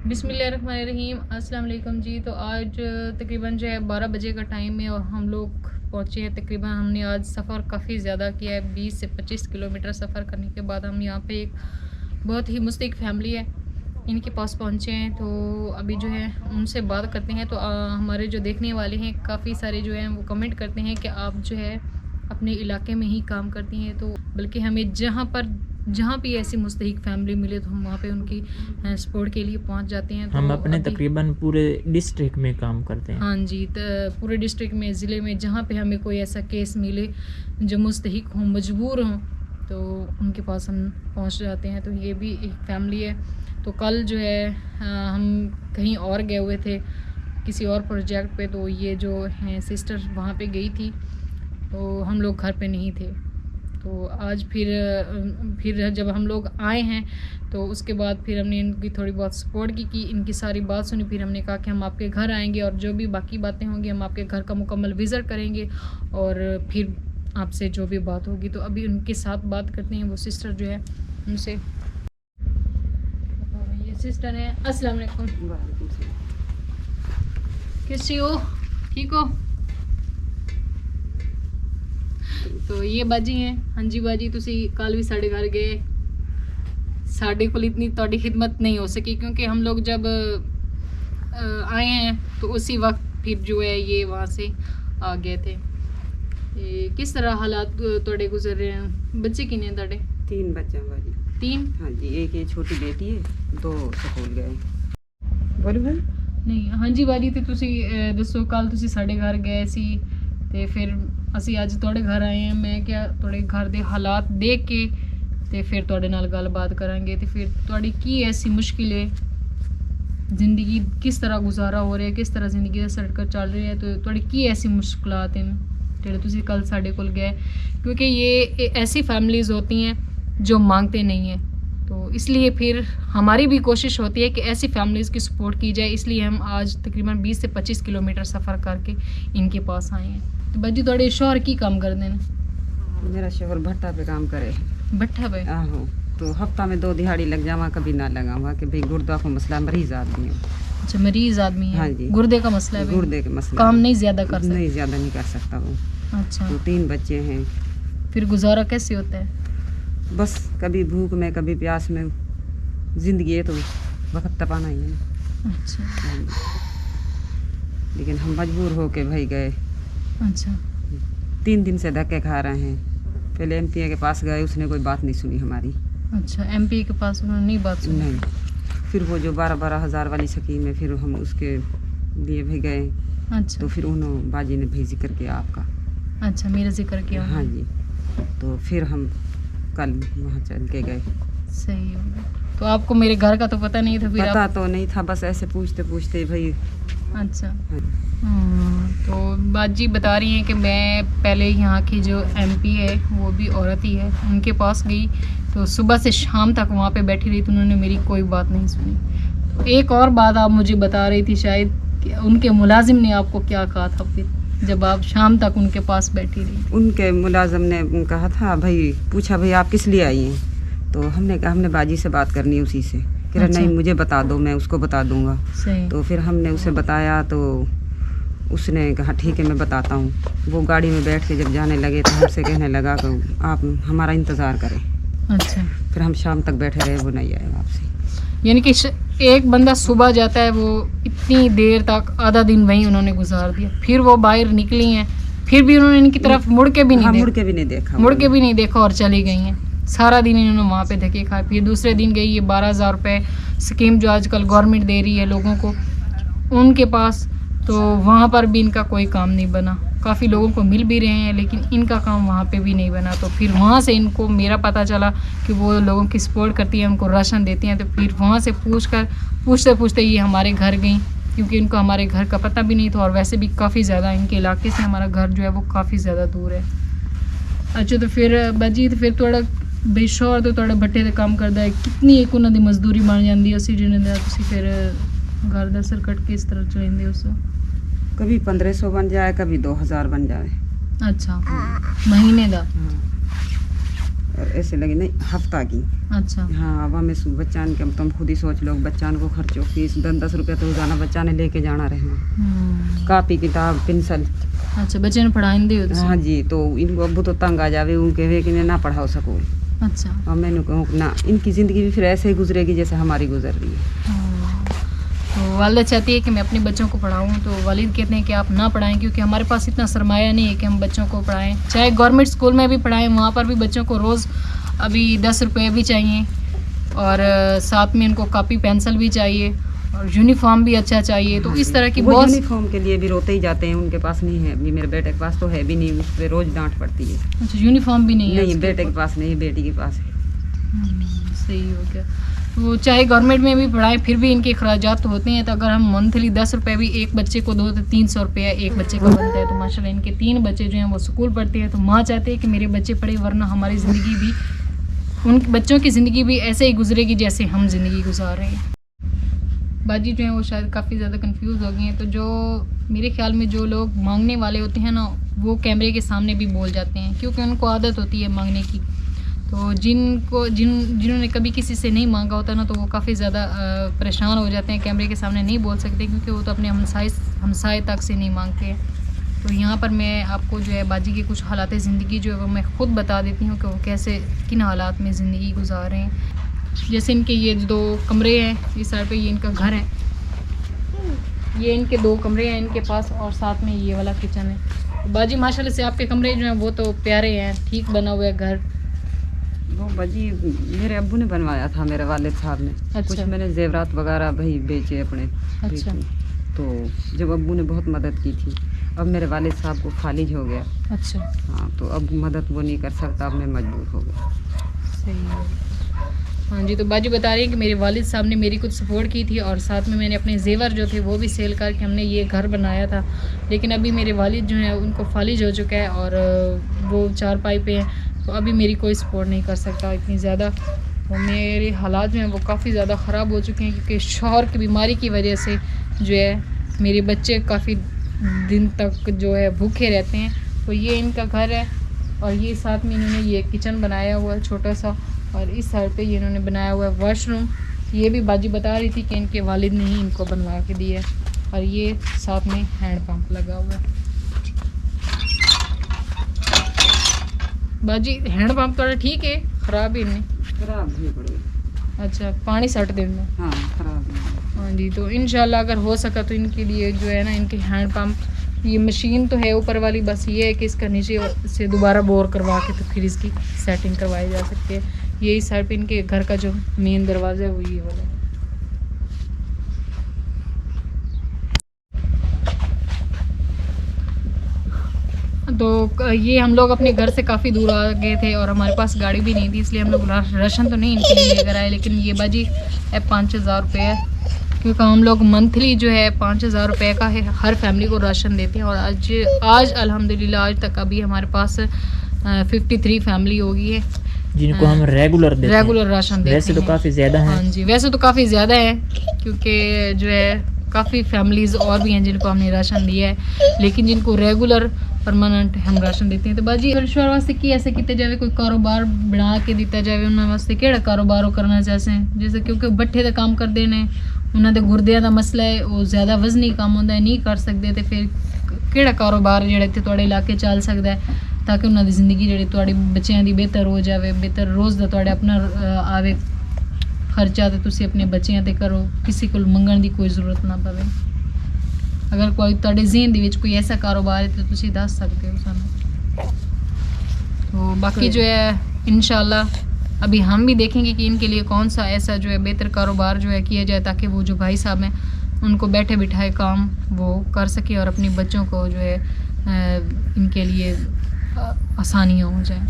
बिस्मिल्लाहिर्रहमानिर्रहीम, अस्सलाम वालेकुम जी। तो आज तकरीबन जो है 12 बजे का टाइम है और हम लोग पहुँचे हैं। तकरीबन हमने आज सफ़र काफ़ी ज़्यादा किया है, 20 से 25 किलोमीटर सफ़र करने के बाद हम यहाँ पे एक बहुत ही मुस्तहिक फैमिली है, इनके पास पहुँचे हैं। तो अभी जो है उनसे बात करते हैं। तो हमारे जो देखने वाले हैं काफ़ी सारे जो हैं वो कमेंट करते हैं कि आप जो है अपने इलाके में ही काम करती हैं, तो बल्कि हमें जहाँ भी ऐसी मुस्तहिक फैमिली मिले तो हम वहाँ पे उनकी सपोर्ट के लिए पहुँच जाते हैं। तो हम अपने तकरीबन पूरे डिस्ट्रिक्ट में काम करते हैं। हाँ जी, पूरे डिस्ट्रिक्ट में, ज़िले में जहाँ पे हमें कोई ऐसा केस मिले जो मुस्तहिक हों, मजबूर हों, तो उनके पास हम पहुँच जाते हैं। तो ये भी एक फैमिली है। तो कल जो है हम कहीं और गए हुए थे किसी और प्रोजेक्ट पे, तो ये जो हैं सिस्टर वहाँ पे गई थी, तो हम लोग घर पे नहीं थे। तो आज फिर जब हम लोग आए हैं तो उसके बाद फिर हमने इनकी थोड़ी बहुत सपोर्ट की, इनकी सारी बात सुनी। फिर हमने कहा कि हम आपके घर आएंगे और जो भी बाकी बातें होंगी हम आपके घर का मुकम्मल विज़िट करेंगे और फिर आपसे जो भी बात होगी। तो अभी उनके साथ बात करते हैं, वो सिस्टर जो है उनसे। ये सिस्टर है। अस्सलाम वालेकुम। कैसी हो? ठीक हो? तो ये बाजी हैं। हाँ जी बाजी, तुसी कल भी साढ़े घर गए, साढ़े को इतनी तोड़ी खिदमत नहीं हो सकी क्योंकि हम लोग जब आए हैं तो उसी वक्त फिर जो है ये वहाँ से आ गए थे। ये किस तरह हालात तोड़े गुजर रहे हैं? बच्चे कितने हैं तोड़े? 3 बच्चे हैं बाजी। 3? हाँ जी, एक ये छोटी बेटी है, 2 स्कूल गए। बोलो भाई। नहीं, हाँ जी बाजी, तो तुसी दसो कल तुसी साढ़े घर गए सी ते फिर ਅਸੀਂ ਅੱਜ ਤੁਹਾਡੇ ਘਰ ਆਏ ਹਾਂ। ਮੈਂ ਕਿਹਾ ਤੁਹਾਡੇ ਘਰ ਦੇ ਹਾਲਾਤ ਦੇਖ ਕੇ ਤੇ ਫਿਰ ਤੁਹਾਡੇ ਨਾਲ ਗੱਲਬਾਤ ਕਰਾਂਗੇ ਤੇ ਫਿਰ ਤੁਹਾਡੀ ਕੀ ਐਸੀ ਮੁਸ਼ਕਿਲ ਹੈ, ਜ਼ਿੰਦਗੀ ਕਿਸ ਤਰ੍ਹਾਂ ਗੁਜ਼ਾਰਾ ਹੋ ਰਿਹਾ, ਕਿਸ ਤਰ੍ਹਾਂ ਜ਼ਿੰਦਗੀ ਦਾ ਸਰਕਲ ਚੱਲ ਰਿਹਾ ਹੈ, तो ਤੁਹਾਡੀ ਕੀ ਐਸੀ ਮੁਸ਼ਕਲਾਤ हैं ਜਿਹੜੇ ਤੁਸੀਂ कल साढ़े कोल गए, क्योंकि ये ऐसी फैमिलीज़ होती हैं जो मांगते नहीं हैं। तो इसलिए फिर हमारी भी कोशिश होती है कि ऐसी फैमिलीज़ की सपोर्ट की जाए, इसलिए हम आज तकरीबन 20 से 25 किलोमीटर सफ़र करके इनके पास आए हैं। तो बाजी थोड़े शोहर की काम कर देना? मेरा शोहर भट्टा पे काम करे। भट्टा पे? आहो, तो हफ्ता में 2 दिहाड़ी लग जावा, कभी ना लगा हुआ कि भाई गुर्दा को मसला, मरीज आदमी है। अच्छा, मरीज आदमी है। हाँ जी, गुर्दे का मसला है? गुर्दे के मसला, काम नहीं ज़्यादा कर सकता? नहीं ज़्यादा नहीं कर सकता वो। अच्छा, तो 3 बच्चे हैं। फिर गुजारा कैसे होता है? बस कभी भूख में कभी प्यास में, जिंदगी है तो वक्त तपाना ही है। अच्छा। हाँ जी, लेकिन हम मजबूर हो के भाई गए। अच्छा, 3 दिन से धक्के खा रहे हैं। पहले एमपी के पास गए, उसने कोई बात नहीं सुनी हमारी। अच्छा, एमपी के पास उन्होंने नहीं बात सुनी? नहीं। फिर वो जो 12-12 हज़ार वाली स्कीम है, फिर हम उसके लिए भी गए। अच्छा। तो फिर उन्होंने बाजी ने भेजी करके आपका। अच्छा, मेरा जिक्र किया? हाँ जी, तो फिर हम कल वहाँ चल के गए। सही हो गया। तो आपको मेरे घर का तो पता नहीं था? फिर पता तो नहीं था, बस ऐसे पूछते पूछते भाई। अच्छा। हाँ। तो बाजी बता रही हैं कि मैं पहले यहाँ की जो एमपी है वो भी औरत ही है, उनके पास गई तो सुबह से शाम तक वहाँ पे बैठी रही, तो उन्होंने मेरी कोई बात नहीं सुनी। तो एक और बात आप मुझे बता रही थी शायद कि उनके मुलाजिम ने आपको क्या कहा था फिर जब आप शाम तक उनके पास बैठी रही? उनके मुलाजिम ने कहा था, भाई पूछा भाई आप किस लिए आई हैं? तो हमने कहा हमने बाजी से बात करनी है उसी से। कह रहा नहीं मुझे बता दो, मैं उसको बता दूंगा। सही। तो फिर हमने उसे बताया तो उसने कहा ठीक है मैं बताता हूँ। वो गाड़ी में बैठ के जब जाने लगे तो हमसे कहने लगा कि आप हमारा इंतज़ार करें। अच्छा। फिर हम शाम तक बैठे रहे, वो नहीं आए वापसी। यानी कि एक बंदा सुबह जाता है, वो इतनी देर तक आधा दिन वहीं उन्होंने गुजार दिया, फिर वो बाहर निकली हैं, फिर भी उन्होंने इनकी तरफ मुड़ के भी नहीं देखा? मुड़ के भी नहीं देखा और चली गई हैं। सारा दिन इन्होंने वहाँ पे धक्के खाए। फिर दूसरे दिन गई ये 12,000 रुपये स्कीम जो आजकल गवर्नमेंट दे रही है लोगों को, उनके पास, तो वहाँ पर भी इनका कोई काम नहीं बना। काफ़ी लोगों को मिल भी रहे हैं लेकिन इनका काम वहाँ पे भी नहीं बना। तो फिर वहाँ से इनको मेरा पता चला कि वो लोगों की सपोर्ट करती हैं, उनको राशन देती हैं। तो फिर वहाँ से पूछते पूछते ये हमारे घर गई, क्योंकि इनको हमारे घर का पता भी नहीं था और वैसे भी काफ़ी ज़्यादा इनके इलाके से हमारा घर जो है वो काफ़ी ज़्यादा दूर है। अच्छा, तो फिर बाजी तो फिर थोड़ा बेशोर तो थोड़ा भट्टे का काम करता है, कितनी एक उन्होंने मजदूरी बन जाती है उसी जिन्हें तुम फिर घर का सर्कट किस तरह चलेंगे उस? कभी 1500 बन जाए, कभी 2000 बन जाए। अच्छा, महीने का? और ऐसे लगे नहीं हफ्ता की। अच्छा हाँ अब हमें बच्चान के तुम खुद ही सोच लो, बच्चान को खर्चो फीस 10-10 रुपये तो रोजाना बच्चा ने लेके जाना रहे, कापी किताब पेंसिल। अच्छा बच्चे ने पढ़ाई हो हाँ जी, तो इनको अबू तो तंग आ जावे उनके वे कि ना पढ़ाओ स्कूल। अच्छा और मैंने कहूँ ना इनकी ज़िंदगी भी फिर ऐसे ही गुजरेगी जैसे हमारी गुजर रही है। तो वालिदा चाहती है कि मैं अपने बच्चों को पढ़ाऊँ, तो वालिद कहते हैं कि आप ना पढ़ाएं क्योंकि हमारे पास इतना सरमाया नहीं है कि हम बच्चों को पढ़ाएं। चाहे गवर्नमेंट स्कूल में भी पढ़ाएं, वहाँ पर भी बच्चों को रोज़ अभी 10 रुपये भी चाहिए और साथ में इनको कापी पेंसिल भी चाहिए और यूनिफॉर्म भी अच्छा चाहिए। तो इस तरह की बहुत यूनिफॉर्म के लिए भी रोते ही जाते हैं, उनके पास नहीं है। अभी मेरे बेटे के पास तो है भी नहीं, उस पर रोज़ डांट पड़ती है। अच्छा यूनिफॉर्म भी नहीं है? नहीं बेटे के पास नहीं, बेटी के पास है। सही हो गया। तो चाहे गवर्नमेंट में भी पढ़ाएं फिर भी इनके अखराजात तो होते हैं। तो अगर हम मंथली 10 रुपये भी एक बच्चे को दो तो 300 रुपया एक बच्चे का बनता है। तो माशाल्लाह इनके 3 बच्चे जो हैं वो स्कूल पढ़ते हैं। तो माँ चाहते हैं कि मेरे बच्चे पढ़े, वरना हमारी ज़िंदगी भी, उन बच्चों की ज़िंदगी भी ऐसे ही गुजरेगी जैसे हम ज़िंदगी गुजार रहे हैं। बाजी जो है वो शायद काफ़ी ज़्यादा कंफ्यूज हो गई हैं। तो जो मेरे ख्याल में जो लोग मांगने वाले होते हैं ना, वो कैमरे के सामने भी बोल जाते हैं क्योंकि उनको आदत होती है मांगने की। तो जिन्होंने कभी किसी से नहीं मांगा होता ना, तो वो काफ़ी ज़्यादा परेशान हो जाते हैं, कैमरे के सामने नहीं बोल सकते क्योंकि वो तो अपने हमसाए तक से नहीं मांगते हैं। तो यहाँ पर मैं आपको जो है बाजी के कुछ हालात ज़िंदगी जो है वो मैं ख़ुद बता देती हूँ कि वो कैसे किन हालात में ज़िंदगी गुजार रहे हैं। जैसे इनके ये 2 कमरे हैं, इस साइड पे ये इनका घर है, ये इनके 2 कमरे हैं इनके पास और साथ में ये वाला किचन है। तो बाजी माशाल्लाह से आपके कमरे जो हैं वो तो प्यारे हैं, ठीक बना हुआ है घर। वो बाजी मेरे अब्बू ने बनवाया था, मेरे वालिद साहब ने। अच्छा। कुछ मैंने जेवरात वगैरह भाई बेचे अपने। अच्छा। तो जब अब्बू ने बहुत मदद की थी, अब मेरे वालिद साहब को फालिज हो गया। अच्छा हाँ तो अब मदद वो नहीं कर सकता, अब मैं मजबूर हो गया। सही है। हाँ जी, तो बाजी बता रही है कि मेरे वालिद साहब ने मेरी कुछ सपोर्ट की थी और साथ में मैंने अपने जेवर जो थे वो भी सेल करके हमने ये घर बनाया था। लेकिन अभी मेरे वालिद जो हैं उनको फालिज हो चुका है और वो 4 पे हैं, तो अभी मेरी कोई सपोर्ट नहीं कर सकता इतनी ज़्यादा। तो मेरे हालात जो हैं वो काफ़ी ज़्यादा ख़राब हो चुके हैं क्योंकि शौहर की बीमारी की वजह से जो है मेरे बच्चे काफ़ी दिन तक जो है भूखे रहते हैं। तो ये इनका घर है और ये साथ में इन्होंने ये किचन बनाया हुआ है छोटा सा, और इस साइड पे ये इन्होंने बनाया हुआ है वॉशरूम। ये भी बाजी बता रही थी कि इनके वालिद ने ही इनको बनवा के दिया है। और ये साथ में हैंड पंप लगा हुआ है। बाजी हैंड पंप थोड़ा ठीक है, ख़राब ही नहीं? खराब भी पड़े। अच्छा पानी सट देना। हाँ खराब है। हाँ जी, तो इंशाल्लाह अगर हो सका तो इनके लिए जो है ना, इनके हैंड पंप, ये मशीन तो है ऊपर वाली, बस ये है कि इसका नीचे से दोबारा बोर करवा के तो फिर इसकी सेटिंग करवाई जा सकती है। ये इस साइड पे इनके घर का जो मेन दरवाज़ा है वो ये वाला है। तो ये हम लोग अपने घर से काफ़ी दूर आ गए थे और हमारे पास गाड़ी भी नहीं थी, इसलिए हम लोग राशन तो नहीं इनके लिए लेकर आए। लेकिन ये बाजी 5,000 रुपये है क्योंकि हम लोग मंथली जो है 5,000 रुपये का है हर फैमिली को राशन देते हैं। और आज अल्हम्दुलिल्लाह आज तक अभी हमारे पास 53 फैमिली हो गई है जिनको हम रेगुलर राशन देते हैं। वैसे तो काफ़ी ज़्यादा है। हाँ जी, वैसे तो काफ़ी ज़्यादा है क्योंकि जो है काफ़ी फैमिलीज़ और भी हैं जिनको हमने राशन दिया है, लेकिन जिनको रेगुलर परमानेंट हम राशन देते हैं। तो बाजी ईश्वर वास्ते की ऐसे किते जाए, कोई कारोबार बना के दिता जाए उन्होंने वास्ते केड़ा कारोबार करना चाहते हैं। जैसे क्योंकि बट्ठे का काम करते हैं, उन्होंने गुरदियां का मसला है, वो ज़्यादा वजनी काम होता है, नहीं कर सकते। तो फिर केड़ा कारोबार जो इतने इलाके चल सकता है ताकि उन्होंने जिंदगी जी बच्चों की बेहतर हो जाए, बेहतर रोज़ का थोड़े अपना आवे खर्चा, तो तुसी अपने बच्चों ते करो, किसी को मंगण की कोई ज़रूरत ना पवे। अगर कोई तुहाडे ज़हन दे विच कोई ऐसा कारोबार है तो तुसी दस सकते हो सानू। तो बाकी जो है इंशाल्लाह अभी हम भी देखेंगे कि इनके लिए कौन सा ऐसा जो है बेहतर कारोबार जो है किया जाए ताकि वो जो भाई साहब हैं उनको बैठे बिठाए काम वो कर सके और अपने बच्चों को जो है इनके लिए आसानियाँ हो जाए।